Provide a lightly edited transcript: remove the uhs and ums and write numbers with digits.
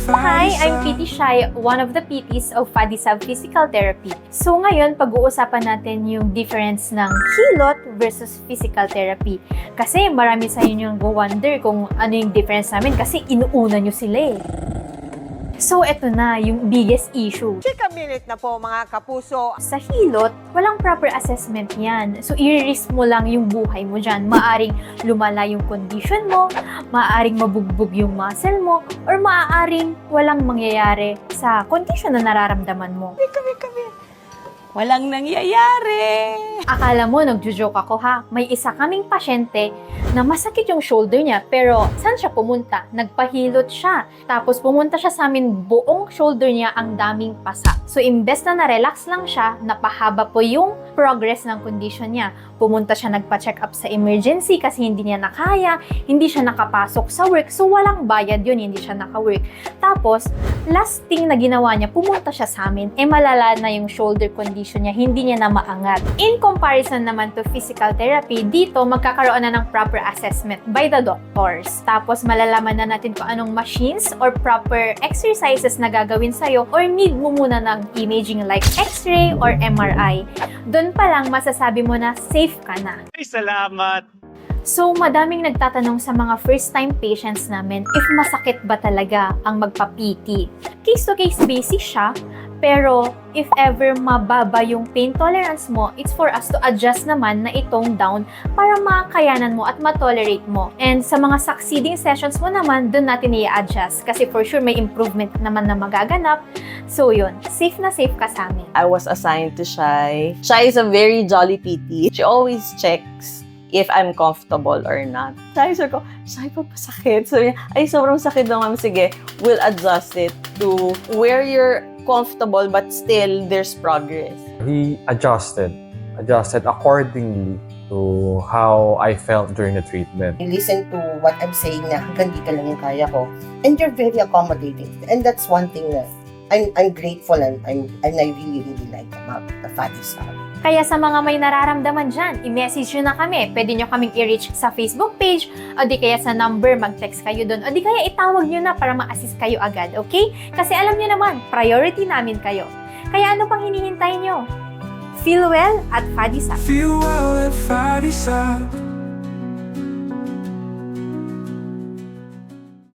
Hi, I'm PT Shai, one of the PTs of FADISAB Physical Therapy. So ngayon, pag-uusapan natin yung difference ng hilot versus physical therapy. Kasi marami sa inyo yung go-wonder kung ano yung difference namin kasi inuuna nyo sila eh. So, eto na, yung biggest issue. Chika minute na po mga kapuso. Sa hilot, walang proper assessment yan. So, i-risk mo lang yung buhay mo dyan. Maaring lumala yung condition mo, maaring mabugbog yung muscle mo, or maaring walang mangyayari sa condition na nararamdaman mo. Kami. Walang nangyayari. Akala mo, nagjo-joke ako ha. May isa kaming pasyente na masakit yung shoulder niya, pero saan siya pumunta? Nagpahilot siya. Tapos pumunta siya sa amin, buong shoulder niya ang daming pasa. So, imbes na na-relax lang siya, napahaba po yung progress ng condition niya. Pumunta siya, nagpa-check up sa emergency kasi hindi niya nakaya, hindi siya nakapasok sa work. So, walang bayad yun, hindi siya naka-work. Tapos, last thing na ginawa niya, pumunta siya sa amin, malala na yung shoulder condition niya, hindi niya na maangat. In comparison naman to physical therapy, dito magkakaroon na ng proper assessment by the doctors. Tapos malalaman na natin kung anong machines or proper exercises na gagawin sa'yo or need mo muna ng imaging like X-ray or MRI. Doon pa lang masasabi mo na safe ka na. Ay, salamat! So, madaming nagtatanong sa mga first-time patients namin if masakit ba talaga ang magpa-PT. Case-to-case basis siya, pero if ever mababa yung pain tolerance mo, it's for us to adjust naman na itong down para makayanan mo at matolerate mo. And sa mga succeeding sessions mo naman, doon natin i-adjust kasi for sure may improvement naman na magaganap. So yun, safe na safe ka sa amin. I was assigned to Shai. Shai is a very jolly PT. She always checks if I'm comfortable or not. Shai, sabi ko, Shai, papasakit. Sabi niya, ay, sobrang sakit daw, ma'am. Sige, we'll adjust it to where you're comfortable but still there's progress. He adjusted accordingly to how I felt during the treatment. You listen to what I'm saying na hanggang dito lang yung kaya ko. And you're very accommodating. And that's one thing that I'm grateful and I really like about the FADISAB. Kaya sa mga may nararamdaman dyan, i-message nyo na kami. Pwede nyo kaming i-reach sa Facebook page, o di kaya sa number, mag-text kayo doon, o di kaya itawag nyo na para ma-assist kayo agad, okay? Kasi alam nyo naman, priority namin kayo. Kaya ano pang hinihintay nyo? Feel well at FADISAB. Feel well at FADISAB.